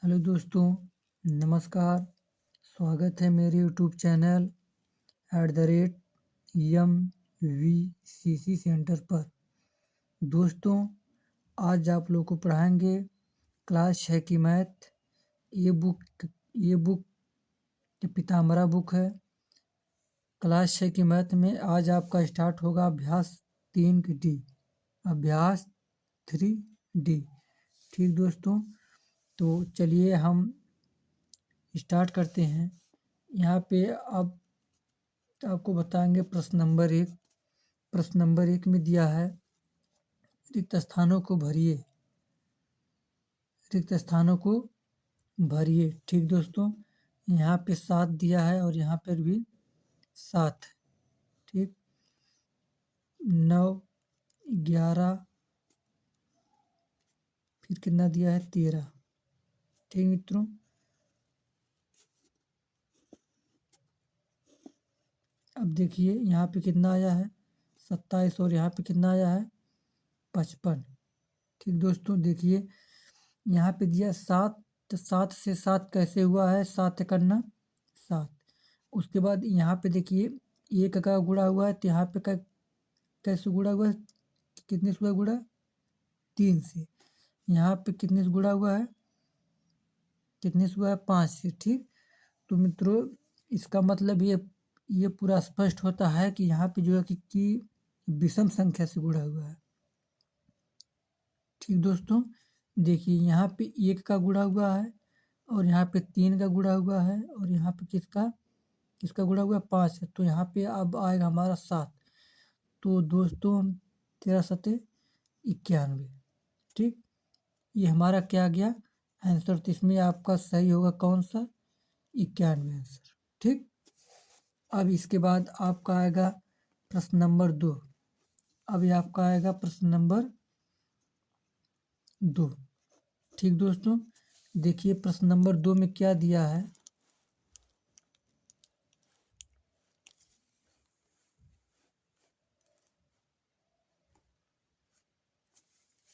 Hello दोस्तों, नमस्कार। स्वागत है मेरे यूट्यूब चैनल @MVCC सेंटर पर। दोस्तों, आज आप लोग को पढ़ाएंगे क्लास 6 की मैथ। ये बुक पीताम्बरा बुक है। क्लास 6 की मैथ में आज आपका स्टार्ट होगा अभ्यास 3 की डी, अभ्यास 3D। ठीक दोस्तों, तो चलिए हम स्टार्ट करते हैं। यहाँ पे अब आपको बताएंगे प्रश्न नंबर 1। प्रश्न नंबर 1 में दिया है रिक्त स्थानों को भरिए। रिक्त स्थानों को भरिए। ठीक दोस्तों, यहाँ पे 7 दिया है और यहाँ पर भी 7। ठीक, 9, 11, फिर कितना दिया है 13। ठीक मित्रों, अब देखिए यहाँ पे कितना आया है 27 और यहाँ पे कितना आया है 55। ठीक दोस्तों, देखिए यहाँ पे दिया 7, तो 7 से 7 कैसे हुआ है 7 करना 7। उसके बाद यहाँ पे देखिए 1 का गुणा हुआ है, तो यहाँ पे कैसे गुणा हुआ है, कितने से गुणा 3 से। यहाँ पे कितने से गुणा हुआ है, कितने से हुआ है 5 से। ठीक, तो मित्रों इसका मतलब ये पूरा स्पष्ट होता है कि यहाँ पे जो है कि विषम संख्या से गुणा हुआ है। ठीक दोस्तों, देखिए यहाँ पे 1 का गुणा हुआ है और यहाँ पे 3 का गुणा हुआ है और यहाँ पे किसका गुणा हुआ है 5 है। तो यहाँ पे अब आएगा हमारा 7। तो दोस्तों 13 सते 91। ठीक, ये हमारा क्या आ गया आंसर। तो इसमें आपका सही होगा कौन सा 91 आंसर। ठीक, अब इसके बाद आपका आएगा प्रश्न नंबर 2। अभी आपका आएगा प्रश्न नंबर 2। ठीक दोस्तों, देखिए प्रश्न नंबर 2 में क्या दिया है।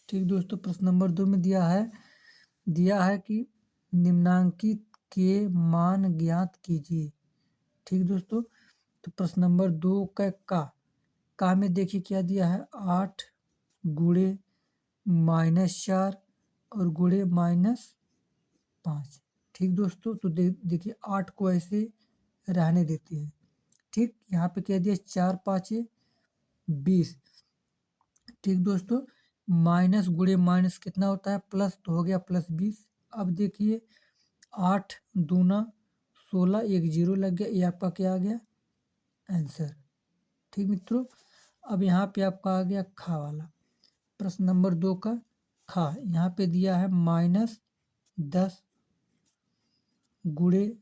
ठीक दोस्तों, प्रश्न नंबर 2 में दिया है कि निम्नांकित के मान ज्ञात कीजिए। ठीक दोस्तों, तो प्रश्न नंबर 2 का में देखिए क्या दिया है 8 गुणे -4 और गुणे -5। ठीक दोस्तों, तो देखिए 8 को ऐसे रहने देते हैं। ठीक, यहाँ पे क्या दिया 4 5 20। ठीक दोस्तों, माइनस गुणे माइनस कितना होता है प्लस, तो हो गया +20। अब देखिए 8 दूना 16, एक 0 लग गया, ये आपका क्या आ गया आंसर। ठीक मित्रों, अब यहाँ पे आपका आ गया खा वाला। प्रश्न नंबर 2 का खा, यहाँ पे दिया है -10 गुणे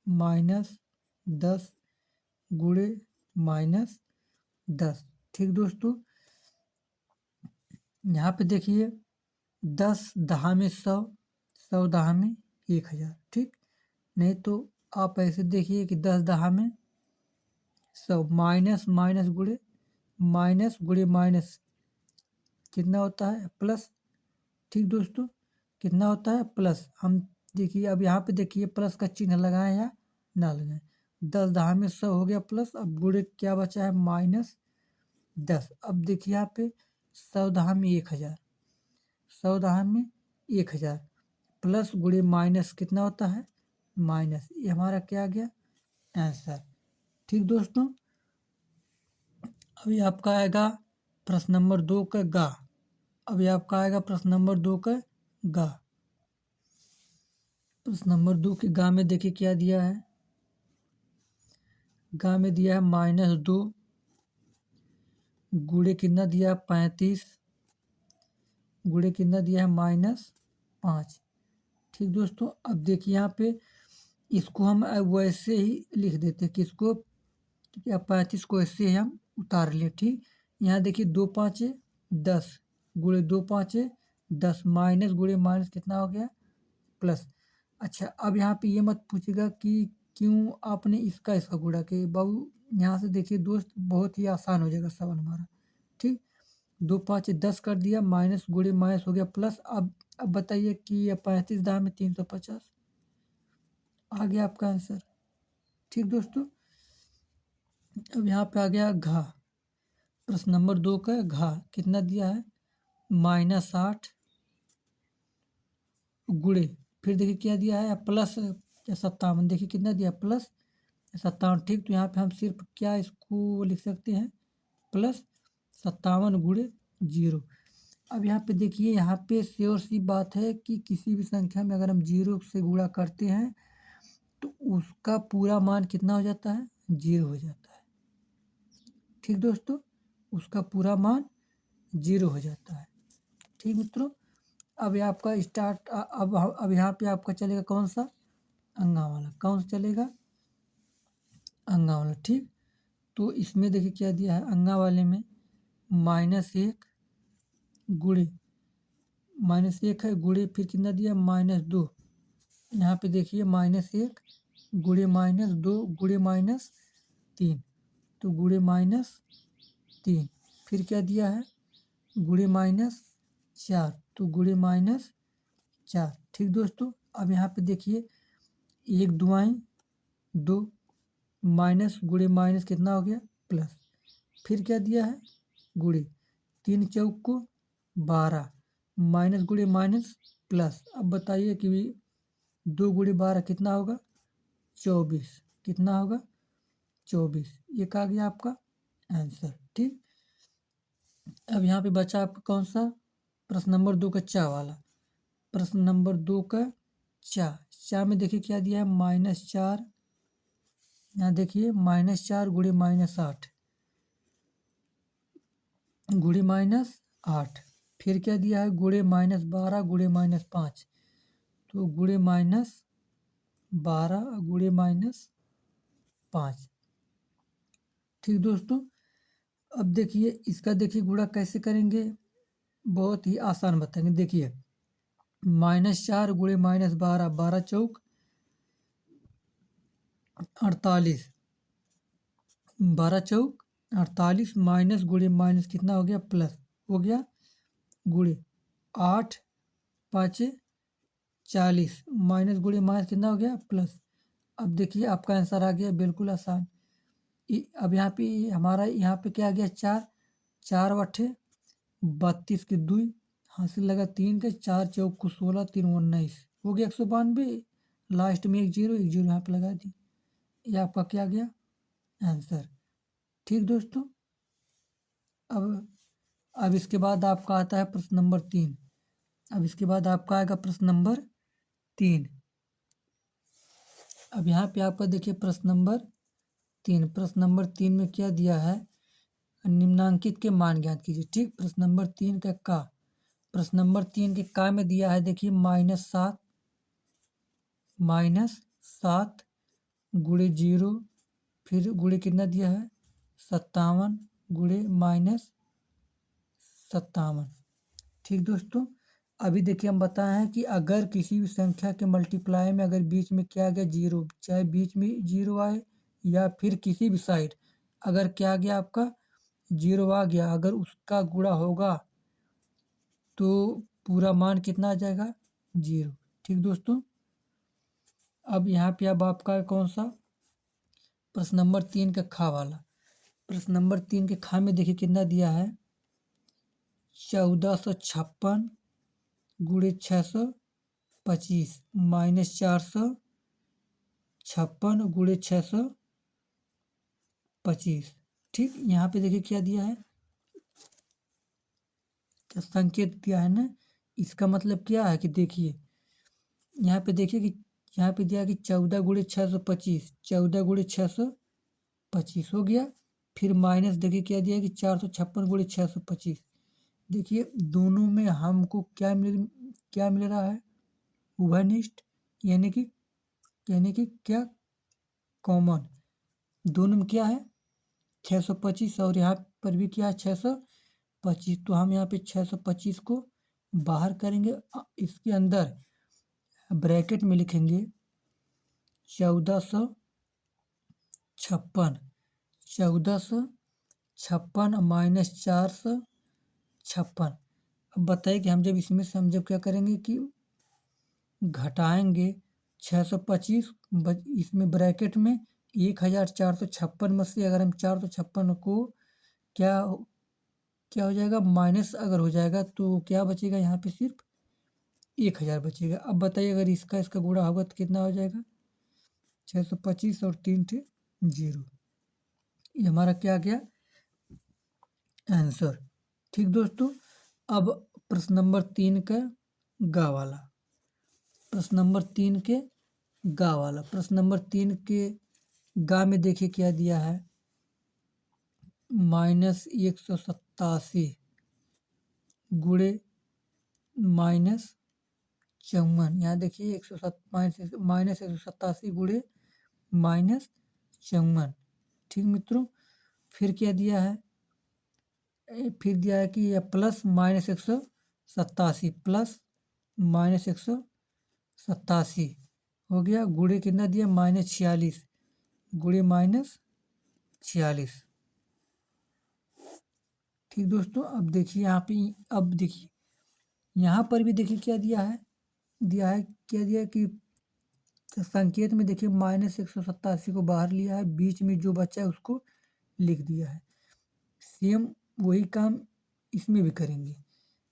-10 गुणे -10। ठीक दोस्तों, यहाँ पे देखिए 10 दहा में 100, 100 दहा में 1000। ठीक, नहीं तो आप ऐसे देखिए कि 10 दहा में 100, माइनस माइनस गुणे माइनस कितना होता है प्लस। ठीक दोस्तों, कितना होता है प्लस। हम देखिए अब यहाँ पे देखिए प्लस का चिन्ह लगाएं या ना लगाएं। 10 दहा में 100 हो गया प्लस, अब गुणे क्या बचा है -10। अब देखिए यहाँ पे 100 दहा में 1000, 100 दहा में 1000 प्लस गुणे माइनस कितना होता है माइनस। ये हमारा क्या आ गया आंसर। ठीक दोस्तों, अभी आपका आएगा प्रश्न नंबर 2 का गा। अभी आपका आएगा प्रश्न नंबर 2 का गा। प्रश्न नंबर 2 के गा में देखिए क्या दिया है। गा में दिया है -2 गुणे कितना दिया है 35 गुणे कितना दिया है -5। ठीक दोस्तों, अब देखिए यहाँ पे इसको हम वैसे ही लिख देते हैं कि इसको 35 को ऐसे ही हम उतार ले। ठीक, यहाँ देखिए 2 5 10 गुणे 2 5 10 माइनस गुणे माइनस कितना हो गया प्लस। अच्छा, अब यहाँ पे ये मत पूछेगा कि क्यों आपने इसका गुणा किया। बाबू यहाँ से देखिए दोस्त बहुत ही आसान हो जाएगा सवाल हमारा। ठीक, 2 5 10 कर दिया, माइनस गुणे माइनस हो गया प्लस। अब बताइए कि ये 35 दाम में 350 आ गया आपका आंसर। ठीक दोस्तों, अब यहाँ पे आ गया घा। प्रश्न नंबर 2 का घा कितना दिया है, -8 गुणे, फिर देखिए क्या दिया है, प्लस 57। देखिए कितना दिया, प्लस 57। ठीक, तो यहाँ पे हम सिर्फ क्या इसको लिख सकते हैं, प्लस 57 गुणे 0। अब यहाँ पे देखिए, यहाँ पे श्योर सी बात है कि किसी भी संख्या में अगर हम 0 से गुणा करते हैं तो उसका पूरा मान कितना हो जाता है, 0 हो जाता है। ठीक दोस्तों, उसका पूरा मान 0 हो जाता है। ठीक मित्रों, अब ये आपका स्टार्ट, अब यहाँ पे आपका चलेगा कौन सा, अंगा वाला। कौन सा चलेगा, अंगा वाला। ठीक, तो इसमें देखिए क्या दिया है, अंगा वाले में -1 गुणे, -1 है गुणे, फिर कितना दिया, -2। यहाँ पे देखिए -1 गुणे -2 गुणे -3, तो गुणे -3। फिर क्या दिया है, गुणे -4, तो गुणे -4। ठीक दोस्तों, अब यहाँ पे देखिए 1 दुआएं 2, माइनस गुणे माइनस कितना हो गया, प्लस। फिर क्या दिया है, गुणे, 3 चौक को 12, माइनस गुणे माइनस प्लस। अब बताइए कि 2 गुणे 12 कितना होगा, 24। कितना होगा, 24। ये कहा गया आपका आंसर। ठीक, अब यहाँ पे बचा आपका कौन सा, प्रश्न नंबर 2 का चा वाला। प्रश्न नंबर 2 का चा में देखिए क्या दिया है, -4। यहाँ देखिए -4 गुणे -8 गुणे -8। फिर क्या दिया है, गुणे -12 गुणे -5, तो गुणे -12 गुणे -5। ठीक दोस्तों, अब देखिए इसका, देखिए गुणा कैसे करेंगे, बहुत ही आसान बताएंगे। देखिए -4 गुणे -12, 12 चौक 48, 12 चौक 48, माइनस गुणे माइनस कितना हो गया, प्लस हो गया, गुणे 8 5 40, माइनस गुणे माइनस कितना हो गया, प्लस। अब देखिए आपका आंसर आ गया, बिल्कुल आसान। अब यहाँ पे हमारा, यहाँ पे क्या आ गया, 4, 4 बटे 32 के 2, हासिल लगा 3 के, 4 चौक को 16, 3 19, हो गया 192। लास्ट में एक जीरो यहाँ पे लगा दी, ये आपका क्या गया, आंसर। ठीक दोस्तों, अब इसके बाद आपका आता है प्रश्न नंबर 3। अब इसके बाद आपका आएगा प्रश्न नंबर 3। अब यहाँ पे आपका देखिए प्रश्न नंबर 3। प्रश्न नंबर 3 में क्या दिया है, निम्नांकित के मान ज्ञात कीजिए। ठीक, प्रश्न नंबर 3 का प्रश्न नंबर 3 के का में दिया है, देखिए -7 गुणे 0, फिर गुणे कितना दिया है, 57 गुणे -57। ठीक दोस्तों, अभी देखिए हम बताए हैं कि अगर किसी भी संख्या के मल्टीप्लाई में अगर बीच में क्या आ गया, 0, चाहे बीच में 0 आए या फिर किसी भी साइड अगर क्या आ गया आपका, 0 आ गया, अगर उसका गुणा होगा तो पूरा मान कितना आ जाएगा, 0। ठीक दोस्तों, अब यहाँ पे अब आपका कौन सा, प्रश्न नंबर 3 का खा वाला। प्रश्न नंबर 3 के खा में देखिए कितना दिया है, 1456 गुणे 625, -456 गुणे 625। ठीक, यहाँ पे देखिए क्या दिया है, क्या संकेत दिया है ना, इसका मतलब क्या है कि देखिए यहाँ पे देखिए कि यहाँ पे दिया कि 14 गुणे 625, 14 गुणे 625 हो गया। फिर माइनस देखिए क्या दिया कि 456 गुणे 625। देखिए दोनों में हमको क्या मिल रहा है, उभयनिष्ठ, यानी कि क्या, कॉमन। दोनों में क्या है, 625, और यहाँ पर भी क्या है, 625। तो हम यहाँ पे 625 को बाहर करेंगे, इसके अंदर ब्रैकेट में लिखेंगे 1456, 1456 -425, 56। अब बताइए कि हम जब इसमें से हम जब क्या करेंगे कि घटाएंगे 625 इसमें ब्रैकेट में 1456 में से अगर हम 456 को क्या क्या हो जाएगा माइनस अगर हो जाएगा तो क्या बचेगा यहाँ पे सिर्फ 1000 बचेगा। अब बताइए अगर इसका इसका गुणा होगा तो कितना हो जाएगा 625 और 3 थे 0। ये हमारा क्या गया आंसर। ठीक दोस्तों, अब प्रश्न नंबर 3 का गा वाला प्रश्न नंबर 3 के गा वाला प्रश्न नंबर 3 के गा में देखिए क्या दिया है -187 गुणे -54। यहाँ देखिए 187 गुणे -54। ठीक मित्रों, फिर क्या दिया है फिर दिया है कि यह प्लस -187 प्लस -187 हो गया गुणे कितना दिया -46 गुणे -46। ठीक दोस्तों, अब देखिए यहाँ पे अब देखिए यहाँ पर भी देखिए क्या दिया है क्या दिया है कि संकेत में देखिए -187 को बाहर लिया है, बीच में जो बचा है उसको लिख दिया है। सेम वही काम इसमें भी करेंगे।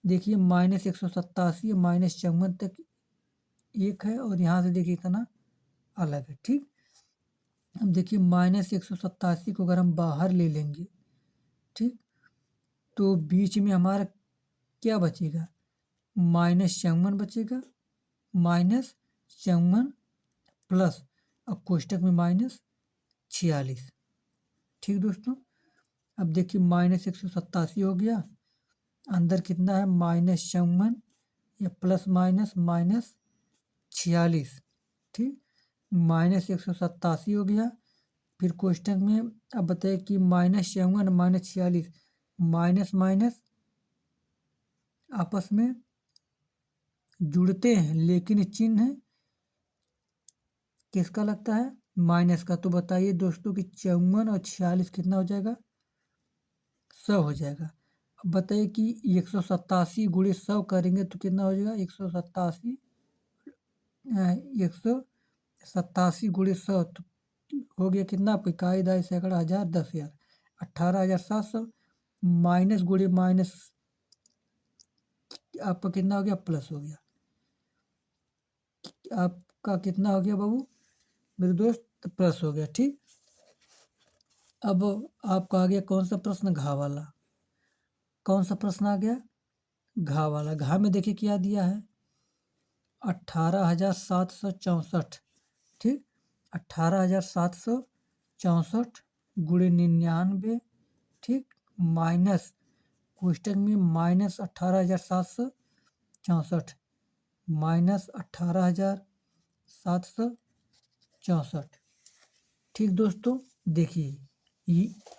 देखिए -187 -54 तक एक है और यहाँ से देखिए इतना अलग है। ठीक, अब देखिए -187 को अगर हम बाहर ले लेंगे ठीक तो बीच में हमारा क्या बचेगा -54 बचेगा -54 प्लस अब कोष्टक में -46। ठीक दोस्तों, अब देखिए -187 हो गया, अंदर कितना है -54 या प्लस माइनस -46। ठीक, -187 हो गया, फिर कोष्टक में अब बताइए कि -54 -46 माइनस माइनस आपस में जुड़ते हैं लेकिन चिन्ह किसका लगता है माइनस का। तो बताइए दोस्तों कि 54 और 46 कितना हो जाएगा 100 हो जाएगा। अब बताइए कि 187 गुणे 100 करेंगे तो कितना हो जाएगा 187 गुणे 100 तो हो गया कितना आपका इकाई दाई सैकड़ा हज़ार 10,000 18,700 माइनस गुणे माइनस आपका कितना हो गया प्लस हो गया। आपका कितना हो गया बाबू मेरे दोस्त प्लस हो गया। ठीक, अब आपका आ गया कौन सा प्रश्न घा वाला। कौन सा प्रश्न आ गया घा वाला। घा में देखिए क्या दिया है 18,764। ठीक, 18,764 गुणे 99। ठीक, माइनस कोष्टक में -18,764 -18,764। ठीक दोस्तों, देखिए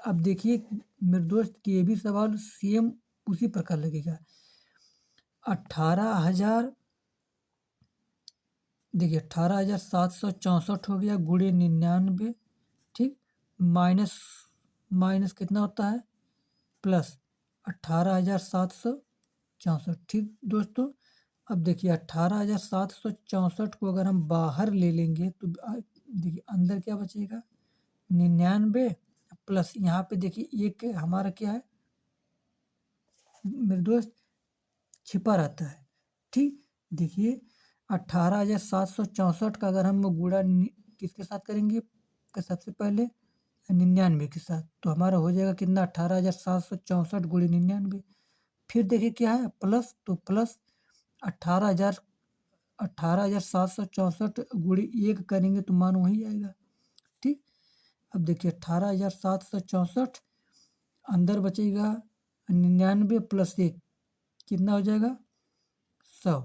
अब देखिए मेरे दोस्त कि ये भी सवाल सेम उसी प्रकार लगेगा। 18,000 देखिए 18,764 हो गया गुणे 99। ठीक, माइनस माइनस कितना होता है प्लस 18,764। ठीक दोस्तों, अब देखिए 18,764 को अगर हम बाहर ले लेंगे तो देखिए अंदर क्या बचेगा 99 प्लस यहाँ पे देखिए एक हमारा क्या है मेरे दोस्त छिपा रहता है। ठीक, देखिए 18,764 का अगर हम गुणा किसके साथ करेंगे तो सबसे पहले 99 के साथ तो हमारा हो जाएगा कितना 18,764 गुणे 99। फिर देखिए क्या है प्लस तो प्लस 18,764 गुणे 1 करेंगे तो मान वही आएगा। ठीक, अब देखिए 18,764 अंदर बचेगा 99 प्लस 1 कितना हो जाएगा 100।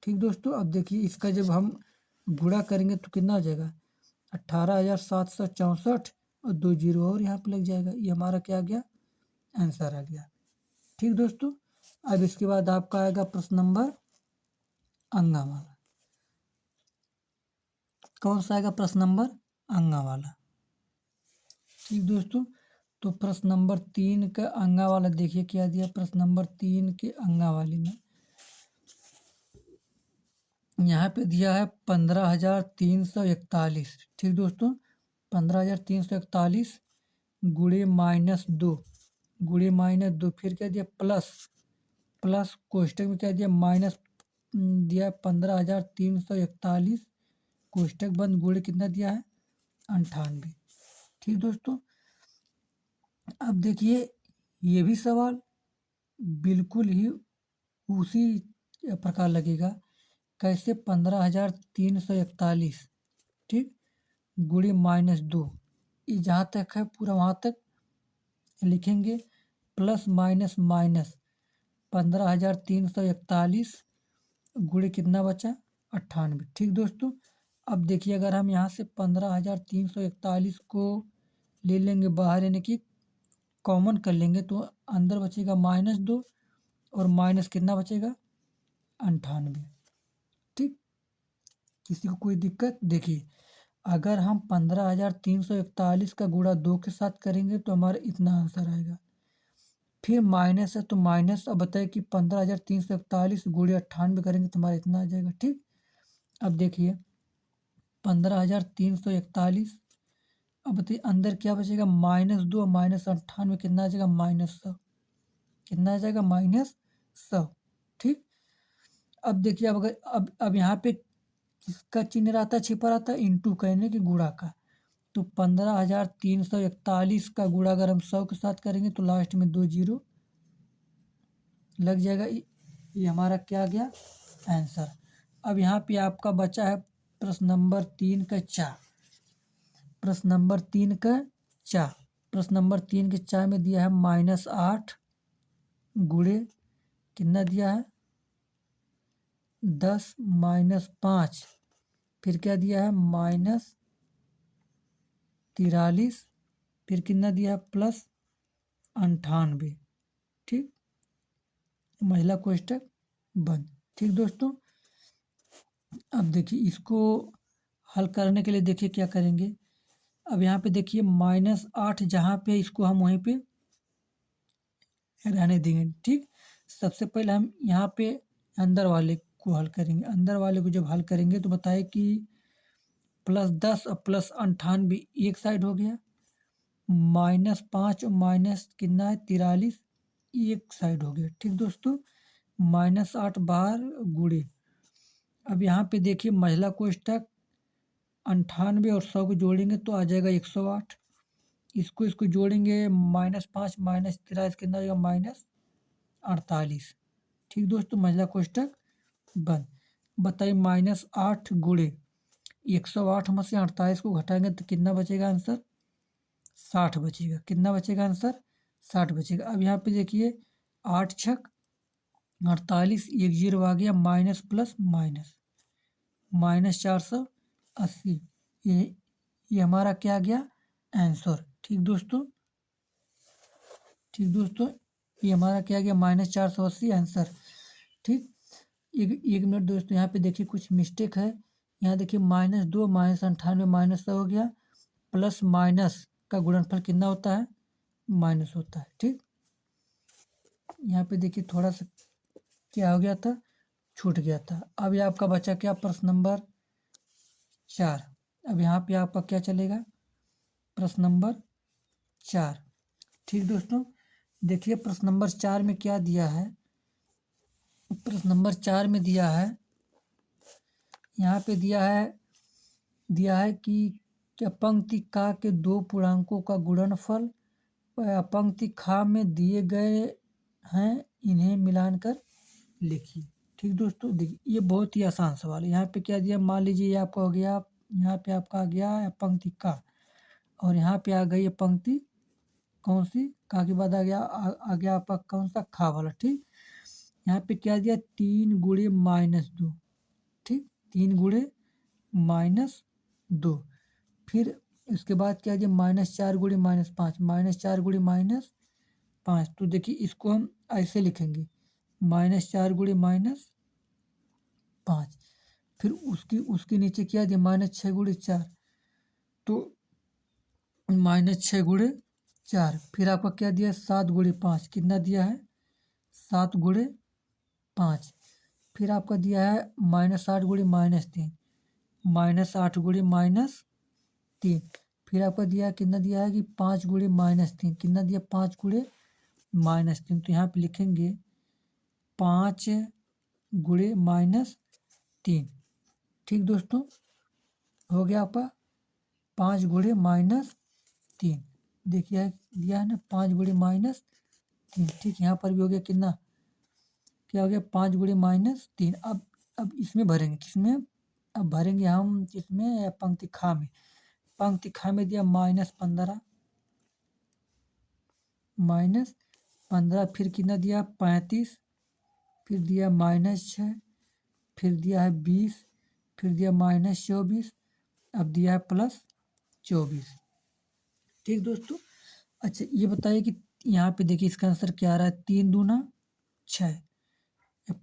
ठीक दोस्तों, अब देखिए इसका जब हम गुणा करेंगे तो कितना हो जाएगा 18,764 और 2 जीरो और यहाँ पे लग जाएगा। ये हमारा क्या आ गया आंसर आ गया। ठीक दोस्तों, अब इसके बाद आपका आएगा प्रश्न नंबर अंगा वाला। कौन सा आएगा प्रश्न नंबर अंगा वाला। ठीक दोस्तों, तो प्रश्न नंबर 3 का अंगा वाला देखिए क्या दिया। प्रश्न नंबर 3 के अंगा वाले में यहाँ पे दिया है 15,341। ठीक दोस्तों, 15,341 गुणे -2, गुणे -2, फिर क्या दिया प्लस, प्लस कोष्टक में क्या दिया माइनस दिया 15,341 कोष्टक बंद गुणे कितना दिया है 98। ठीक दोस्तों, अब देखिए ये भी सवाल बिल्कुल ही उसी प्रकार लगेगा। कैसे 15,341, ठीक, गुणे -2, ये जहाँ तक है पूरा वहाँ तक लिखेंगे, प्लस माइनस माइनस 15,341 गुणे कितना बचा 98। ठीक दोस्तों, अब देखिए अगर हम यहाँ से 15,341 को ले लेंगे बाहर, यानी कि कॉमन कर लेंगे, तो अंदर बचेगा -2 और माइनस कितना बचेगा 98। ठीक, किसी को कोई दिक्कत? देखिए अगर हम 15,341 का गुणा 2 के साथ करेंगे तो हमारा इतना आंसर आएगा। फिर माइनस है तो माइनस, अब बताइए कि 15,341 गुणे 98 करेंगे तो हमारा इतना आ जाएगा। ठीक, अब देखिए 15,341, अब बताइए अंदर क्या बचेगा -2 माइनस 98 कितना आ जाएगा -100, कितना आ जाएगा -100। ठीक, अब देखिए अब अगर अब यहाँ पे किसका चिन्ह रहता है, छिपा रहता है इंटू कहने की गुणा का, तो 15,341 का गुणा अगर हम 100 के साथ करेंगे तो लास्ट में 2 जीरो लग जाएगा। ये हमारा क्या आ गया आंसर। अब यहाँ पे आपका बचा है प्रश्न नंबर 3 का चा, प्रश्न नंबर 3 का चा, प्रश्न नंबर 3 के चा में दिया है -8 गुणे कितना दिया है 10 -5, फिर क्या दिया है -43, फिर कितना दिया है +98। ठीक, महिला कोष्टक बंद। ठीक दोस्तों, अब देखिए इसको हल करने के लिए देखिए क्या करेंगे। अब यहाँ पे देखिए -8 जहाँ पे इसको हम वहीं पे रहने देंगे। ठीक, सबसे पहले हम यहाँ पे अंदर वाले को हल करेंगे। अंदर वाले को जब हल करेंगे तो बताए कि +10 और +98 एक साइड हो गया, -5 और माइनस कितना है 43 एक साइड हो गया। ठीक दोस्तों, -8 बाहर गुणे, अब यहाँ पे देखिए महिला कोष्टक 98 और 100 को जोड़ेंगे तो आ जाएगा 108, इसको जोड़ेंगे -5 -43 कितना आ जाएगा -48। ठीक दोस्तों, महिला कोष्टक बंद। बताइए -8 गुणे 108 में से 48 को घटाएंगे तो कितना बचेगा आंसर 60 बचेगा। कितना बचेगा आंसर 60 बचेगा। अब यहाँ पे देखिए 8 छक 48, एक जीरो आ गया, माइनस प्लस माइनस -480, ये हमारा क्या आ गया आंसर। ठीक दोस्तों, ठीक दोस्तों, ये हमारा क्या आ गया -480 आंसर। ठीक, एक मिनट दोस्तों, यहाँ पे देखिए कुछ मिस्टेक है। यहाँ देखिए -2 -98 -100 हो गया, प्लस माइनस का गुणनफल कितना होता है माइनस होता है। ठीक, यहाँ पे देखिए थोड़ा सा क्या हो गया था, छूट गया था। अब ये आपका बचा क्या प्रश्न नंबर 4। अब यहाँ पे आपका क्या चलेगा प्रश्न नंबर 4। ठीक दोस्तों, देखिए प्रश्न नंबर 4 में क्या दिया है। प्रश्न नंबर 4 में दिया है, यहाँ पे दिया है कि क्या पंक्ति का के दो पूर्णांकों का गुणनफल पंक्ति खा में दिए गए हैं, इन्हें मिलाकर लिखिए। ठीक दोस्तों, देखिए ये बहुत ही आसान सवाल है। यहाँ पे क्या दिया, मान लीजिए ये आपका हो गया, यहाँ पे आपका आ गया पंक्ति का, और यहाँ पे आ गई है पंक्ति कौन सी, का के बाद आ गया आपका कौन सा खा वाला। ठीक, यहाँ पे क्या दिया 3 गुणे -2, ठीक 3 गुणे -2, फिर इसके बाद क्या दिया -4 गुणे -5, -4 गुणे -5। तो देखिए इसको हम ऐसे लिखेंगे -4 गुणे -5, फिर उसके नीचे क्या दिया -6 गुणे 4, तो -6 गुणे 4। फिर आपका क्या दिया है 7 गुणे 5 कितना दिया है 7 गुणे 5। फिर आपका दिया है -8 गुणे -3 -8 गुणे -3। फिर आपका दिया है कितना दिया है कि 5 गुणे -3 कितना दिया 5 गुणे -3। तो यहाँ पे लिखेंगे 5 गुणे -3। ठीक दोस्तों, हो गया आपका 5 गुणे -3। देखिए दिया है ना 5 गुणे -3। ठीक, यहाँ पर भी हो गया कितना क्या हो गया 5 गुणे -3। अब इसमें भरेंगे किसमें, अब भरेंगे हम किसमें पंक्ति खा में। पंक्ति खा में दिया -15 फिर कितना दिया 35, फिर दिया -6, फिर दिया है 20, फिर दिया -24, अब दिया है +24। ठीक दोस्तों, अच्छा ये बताइए कि यहाँ पे देखिए इसका आंसर क्या आ रहा है 3 दूना 6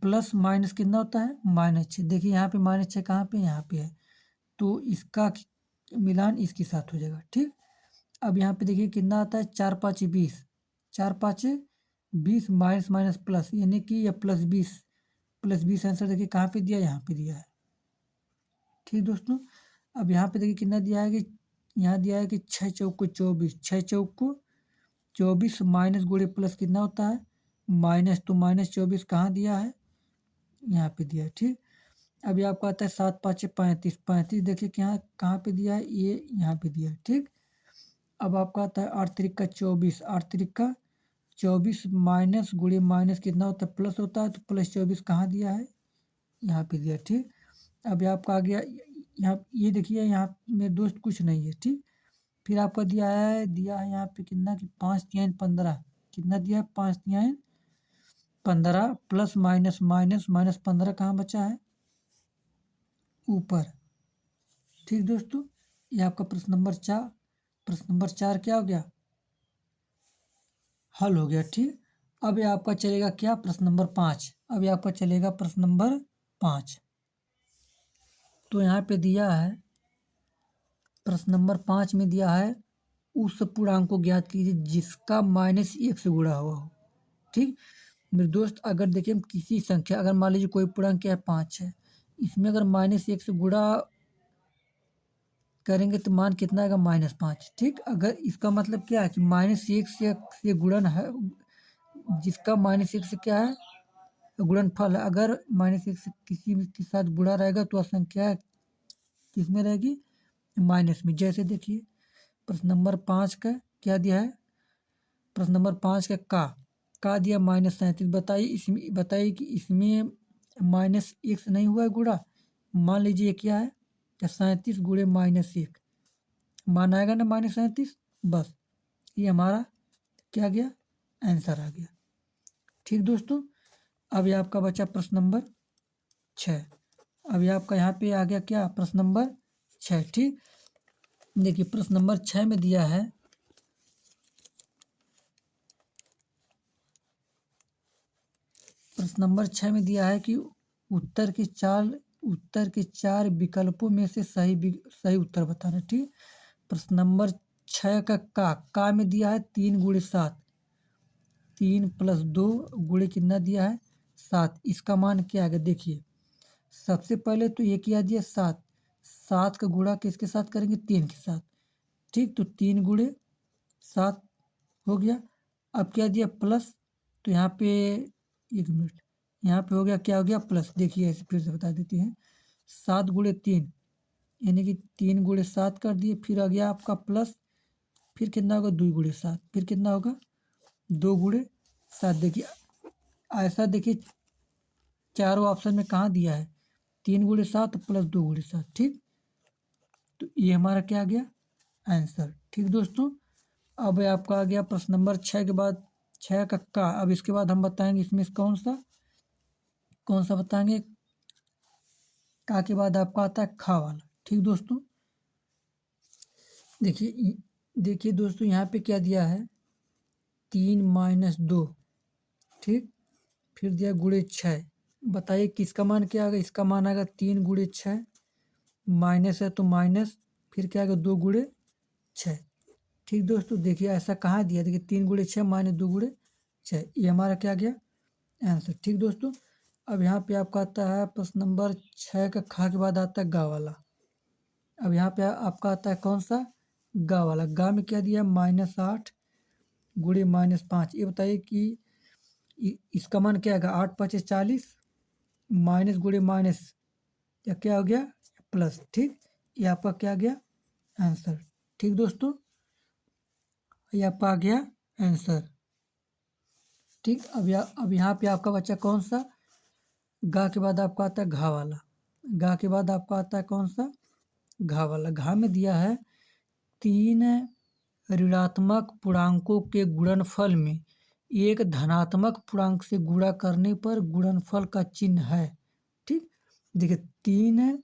प्लस माइनस कितना होता है -6। देखिए यहाँ पे -6 कहाँ पे यहाँ पे है, तो इसका मिलान इसके साथ हो जाएगा। ठीक, अब यहाँ पे देखिए कितना आता है 4 5 20, 4 5 20 माइनस माइनस प्लस यानी कि यह +20 आंसर देखिए कहाँ पे दिया यहाँ पे दिया है। ठीक दोस्तों, अब यहाँ पे देखिए कितना दिया है कि यहाँ दिया है कि 6 चौको 24, 6 चौको 24 माइनस गुणे प्लस कितना होता है माइनस, तो -24 कहाँ दिया है यहाँ पे दिया है। ठीक, अभी आपको आता है 7 5 35, 35 देखिए क्या कहाँ पे दिया है ये यहाँ पे दिया है। ठीक, अब आपका आता है 8 3 का 24, 8 3 का 24 माइनस गुणे माइनस कितना होता है प्लस होता है, तो +24 कहाँ दिया है यहाँ पे दिया है। ठीक, अभी आपका आ गया यहाँ, ये देखिए यहाँ मेरे दोस्त कुछ नहीं है। ठीक, फिर आपका दिया है यहाँ पे कितना कि 5 3 15 कितना दिया है 5 3 15 प्लस माइनस माइनस माइनस 15 कहाँ बचा है ऊपर। ठीक दोस्तों, ये आपका प्रश्न नंबर 4 क्या हो गया हल हो गया। ठीक, अब ये आपका चलेगा क्या प्रश्न नंबर 5। अब ये आपका चलेगा प्रश्न नंबर 5। तो यहाँ पे दिया है प्रश्न नंबर 5 में दिया है उस पूर्णांक को ज्ञात कीजिए जिसका -1 से गुणा हुआ हो। ठीक, मेरे दोस्त अगर देखिए हम किसी संख्या, अगर मान लीजिए कोई पूर्णांक क्या है 5 है, इसमें अगर -1 से गुणा करेंगे तो मान कितना आएगा -5। ठीक, अगर इसका मतलब क्या है कि -1 से गुणन है, जिसका -1 से क्या है गुणनफल है। अगर -1 से किसी भी के साथ गुणा रहेगा तो संख्या किस में रहेगी माइनस में। जैसे देखिए प्रश्न नंबर 5 का क्या दिया है, प्रश्न नंबर 5 का दिया -37। बताइए कि इसमें -1 से नहीं हुआ है गुणा। मान लीजिए क्या है 37 गुणे -1 मान आएगा ना -37, बस ये हमारा क्या गया आंसर आ गया। ठीक दोस्तों, अब ये आपका बचा प्रश्न नंबर 6। अब ये आपका यहाँ पे आ गया क्या प्रश्न नंबर 6। ठीक, देखिए प्रश्न नंबर 6 में दिया है प्रश्न नंबर 6 में दिया है कि उत्तर के चार विकल्पों में से सही उत्तर बताना। ठीक, प्रश्न नंबर 6 का में दिया है 3 गुणे 7, 3 + 2 गुणे कितना दिया है 7। इसका मान क्या आएगा देखिए, सबसे पहले तो ये किया दिया 7, 7 का गुणा किसके साथ करेंगे 3 के साथ। ठीक, तो 3 गुणे 7 हो गया। अब क्या दिया प्लस, तो यहाँ पे 1 मिनट, यहाँ पे हो गया क्या हो गया प्लस। देखिए ऐसे फिर से बता देते हैं 7 गुणे 3 यानी कि 3 गुणे 7 कर दिए, फिर आ गया आपका प्लस, फिर कितना होगा 2 गुणे 7, फिर कितना होगा 2 गुणे 7। देखिए ऐसा देखिए चारों ऑप्शन में कहाँ दिया है 3 गुणे 7 प्लस 2 गुणे 7। ठीक, तो ये हमारा क्या आ गया आंसर। ठीक दोस्तों, अब आपका आ गया प्रश्न नंबर 6 के बाद 6 का। अब इसके बाद हम बताएंगे इसमें कौन सा बताएंगे। का के बाद आपका आता है खा वाला। ठीक दोस्तों, देखिए दोस्तों यहाँ पे क्या दिया है 3 - 2। ठीक, फिर दिया गुणे 6। बताइए किसका मान क्या आएगा, इसका मान आएगा 3 गुणे 6 माइनस है तो माइनस, फिर क्या आएगा 2 गुणे 6। ठीक दोस्तों, देखिए ऐसा कहाँ दिया, देखिए 3 × 6 माइनस 2 × 6, ये हमारा क्या गया आंसर। ठीक दोस्तों, अब यहाँ पे आपका आता है प्रश्न नंबर 6 का खा के बाद आता है गा वाला। अब यहाँ पे आपका आता है कौन सा, गा वाला। गा में क्या दिया, -8 × -5। ये बताइए कि इसका मान क्या आएगा, 8 × 5 = 40, माइनस × माइनस या क्या हो गया प्लस। ठीक, ये आपका क्या गया आंसर। ठीक दोस्तों, ये आपका आ गया आंसर। ठीक, अब यहाँ पे आपका बच्चा कौन सा, गा के बाद आपका आता है घा वाला। गा के बाद आपका आता है कौन सा, घा वाला। घा में दिया है 3 ऋणात्मक पूर्णांकों के गुणनफल में एक धनात्मक पूर्णांक से गुणा करने पर गुणनफल का चिन्ह है। ठीक, देखिए 3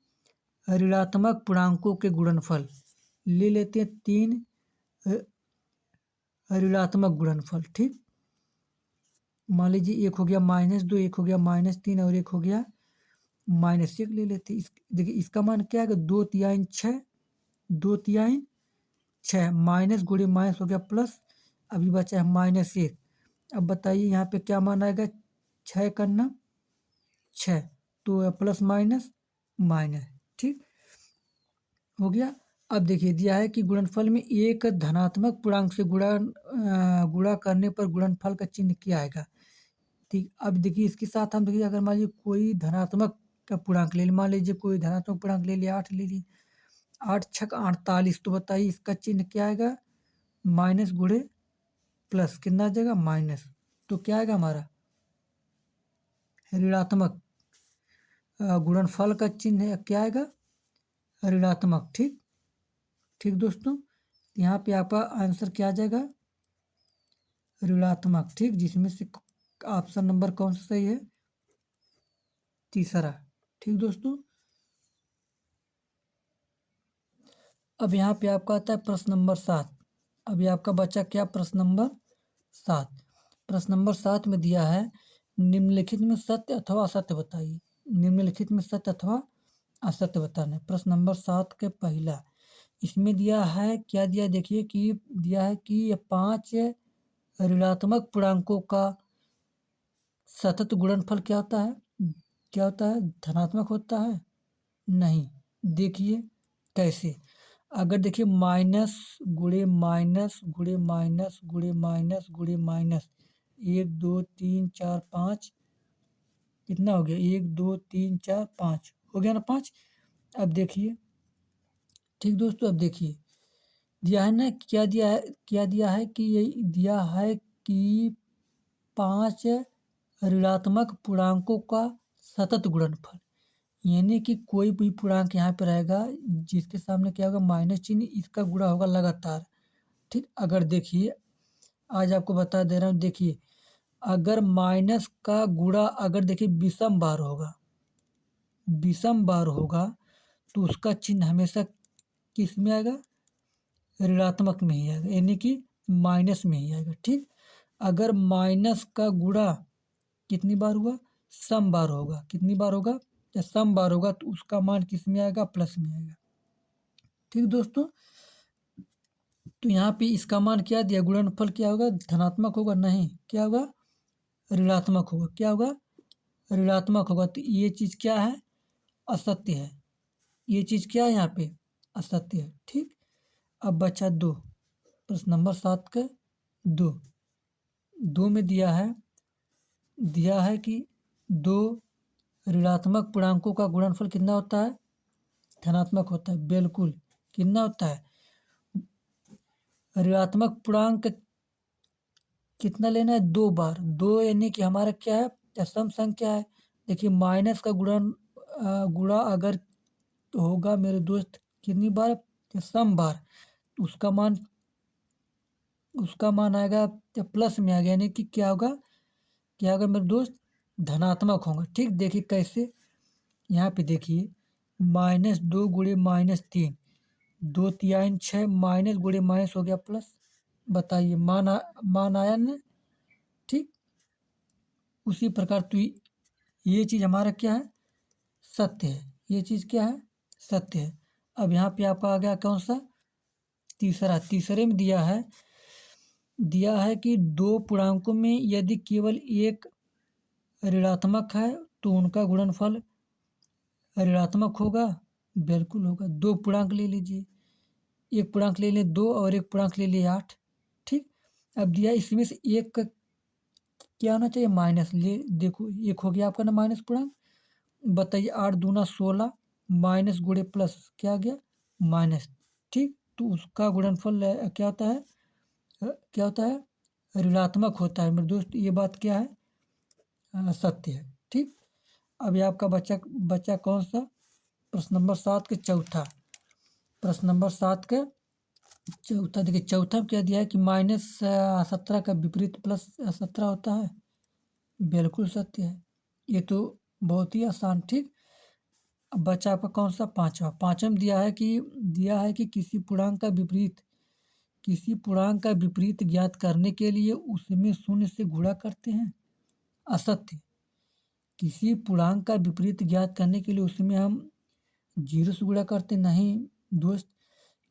ऋणात्मक पूर्णांकों के गुणनफल ले लेते हैं, 3 ऋणात्मक गुणनफल। ठीक, मान लीजिए एक हो गया -2, एक हो गया -3 और एक हो गया -1 ले लेते हैं। देखिए इसका मान क्या है, 2×3 = 6, 2×3 = 6, माइनस × माइनस हो गया प्लस, अभी बचा है -1। अब बताइए यहाँ पे क्या मान आएगा, 6 करना 6, तो प्लस माइनस माइनस। ठीक हो गया। अब देखिए दिया है कि गुणनफल में एक धनात्मक पूर्णांक से गुणा करने पर गुणनफल का चिन्ह क्या आएगा। ठीक, अब देखिए इसके साथ हम देखिए, अगर मान लीजिए कोई धनात्मक का पूर्णांक ले, मान लीजिए कोई धनात्मक पूर्णांक ले लिया, 8 ले लिए, 8 × 6 = 48, तो बताइए इसका चिन्ह क्या आएगा, माइनस × प्लस, कितना आ जाएगा माइनस, तो क्या आएगा हमारा ऋणात्मक। गुणनफल का चिन्ह क्या आएगा, ऋणात्मक। ठीक, ठीक दोस्तों, यहाँ पे आपका आंसर क्या आ जाएगा, ऋणात्मक। ठीक, जिसमें से ऑप्शन नंबर कौन सा सही है, तीसरा। ठीक दोस्तों, अब यहाँ पे आपका आता है प्रश्न नंबर 7। अभी आपका बच्चा क्या, प्रश्न नंबर 7। प्रश्न नंबर 7 में दिया है निम्नलिखित में सत्य अथवा असत्य बताइए। निम्नलिखित में सत्य अथवा असत्य बताना है। प्रश्न नंबर 7 के पहला, इसमें दिया है क्या दिया, देखिए कि दिया है कि ये 5 ऋणात्मक पूर्णांकों का सतत गुणनफल क्या होता है, क्या होता है, धनात्मक होता है। नहीं, देखिए कैसे, अगर देखिए minus × minus × minus × minus × minus, 1 2 3 4 5, कितना हो गया, 1 2 3 4 5 हो गया ना 5। अब देखिए, ठीक दोस्तों, अब देखिए दिया है ना, क्या दिया है, क्या दिया है कि ये दिया है कि 5 ऋणात्मक पूर्णांकों का सतत गुणनफल, यानी कि कोई भी पूर्णांक यहाँ पे रहेगा जिसके सामने क्या होगा माइनस चिन्ह, इसका गुणा होगा लगातार। ठीक, अगर देखिए आज आपको बता दे रहा हूँ, देखिए अगर माइनस का गुणा अगर देखिए विषम बार होगा, विषम बार होगा तो उसका चिन्ह हमेशा किस में आएगा, ऋणात्मक में ही आएगा, यानी कि माइनस में ही आएगा। ठीक, अगर माइनस का गुणा कितनी बार हुआ, सम बार होगा, कितनी बार होगा, या सम बार होगा तो उसका मान किस में आएगा, प्लस में आएगा। ठीक दोस्तों, तो यहाँ पे इसका मान क्या दिया, गुणनफल क्या होगा, धनात्मक होगा, नहीं क्या होगा, ऋणात्मक होगा। क्या होगा, ऋणात्मक होगा, तो ये चीज़ क्या है, असत्य है। ये चीज़ क्या है यहाँ पे, असत्य है। ठीक, अब बचा 2, प्रश्न नंबर 7 का 2 में दिया है कि 2 ऋणात्मक पूर्णांकों का गुणनफल कितना होता है, धनात्मक होता है। बिल्कुल, कितना होता है, ऋणात्मक पूर्णांक कितना लेना है, 2 बार, 2 यानी कि हमारा क्या है, या सम संख्या है। देखिए माइनस का गुणा अगर होगा मेरे दोस्त कितनी बार, या सम बार, तो उसका मान आएगा या प्लस में आ गया, यानी कि क्या होगा मेरे दोस्त, धनात्मक होगा। ठीक, देखिए कैसे, यहाँ पे देखिए -2 × -3, 2×3 = 6, माइनस × माइनस हो गया प्लस। बताइए मान आया ना। ठीक, उसी प्रकार तो ये चीज़ हमारा क्या है, सत्य है। ये चीज़ क्या है, सत्य है। अब यहाँ पे आपका आ गया कौन सा, तीसरे में दिया है कि दो पूर्णांकों में यदि केवल एक ऋणात्मक है तो उनका गुणनफल ऋणात्मक होगा। बिल्कुल होगा। दो पूर्णांक ले लीजिए, एक पूर्णांक ले लें 2 और एक पूर्णांक ले लिए 8। ठीक, अब दिया इसमें से एक का क्या होना चाहिए, माइनस। ले देखो, एक हो गया आपका ना माइनस पूर्णांक। बताइए 8 दूना 16 माइनस गुणे प्लस क्या आ गया, माइनस। ठीक, तो उसका गुणनफल क्या होता है, क्या होता है, ऋणात्मक होता है मेरे दोस्त। ये बात क्या है, सत्य है। ठीक, अभी आपका बच्चा कौन सा, प्रश्न नंबर 7 के चौथा। प्रश्न नंबर 7 का चौथा देखिए, चौथा में क्या दिया है कि -17 का विपरीत +17 होता है। बिल्कुल सत्य है, ये तो बहुत ही आसान। ठीक, अब बचा आपका कौन सा, पांचवा में दिया है कि किसी पूर्णांक का विपरीत ज्ञात करने के लिए उसमें शून्य से गुणा करते हैं। असत्य। किसी पूर्णांक का विपरीत ज्ञात करने के लिए उसमें हम 0 से गुणा करते नहीं दोस्त।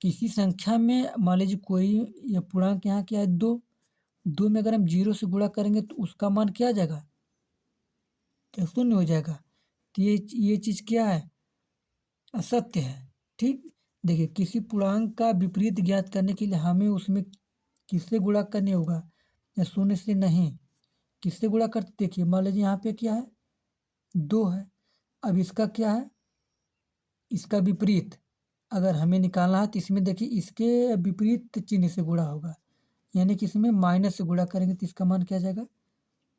किसी संख्या में मान लीजिए कोई यह पूर्णांक यहाँ क्या है, 2 में अगर हम 0 से गुणा करेंगे तो उसका मान क्या आ जाएगा, क्या शून्य हो जाएगा। तो ये चीज़ क्या है, असत्य है। ठीक, देखिए किसी पूर्णांक का विपरीत ज्ञात करने के लिए हमें उसमें किससे गुणा करने होगा, या शून्य से नहीं, किससे गुणा करते। देखिए मान लीजिए यहाँ पे क्या है, 2 है। अब इसका क्या है, इसका विपरीत अगर हमें निकालना है तो इसमें देखिए इसके विपरीत चिन्ह से गुणा होगा, यानी कि इसमें माइनस से गुणा करेंगे तो इसका मान क्या आ जाएगा,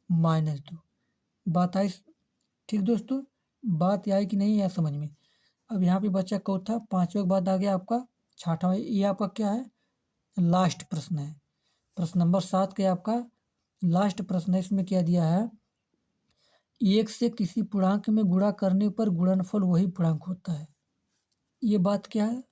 -2। बात आई। ठीक दोस्तों, बात आई कि नहीं, या समझ में। अब यहाँ पे बच्चा चौथा, पांचवा के बाद आ गया आपका छठवां। ये आपका क्या है, लास्ट प्रश्न है। प्रश्न नंबर 7 के आपका लास्ट प्रश्न है। इसमें क्या दिया है, 1 से किसी पूर्णांक में गुणा करने पर गुणनफल वही पूर्णांक होता है। ये बात क्या है,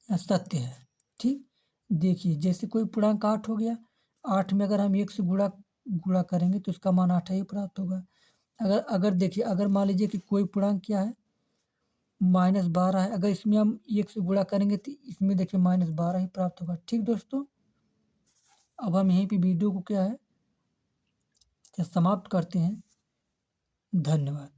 सत्य है। ठीक, देखिए जैसे कोई पूर्णांक 8 हो गया, 8 में अगर हम 1 से गुणा करेंगे तो उसका मान 8 ही प्राप्त होगा। अगर देखिए, अगर मान लीजिए कि कोई पूर्णांक क्या है, -12 है, अगर इसमें हम 1 से गुणा करेंगे तो इसमें देखिए -12 ही प्राप्त होगा। ठीक दोस्तों, अब हम यहीं पे वीडियो को क्या है, क्या समाप्त करते हैं। धन्यवाद।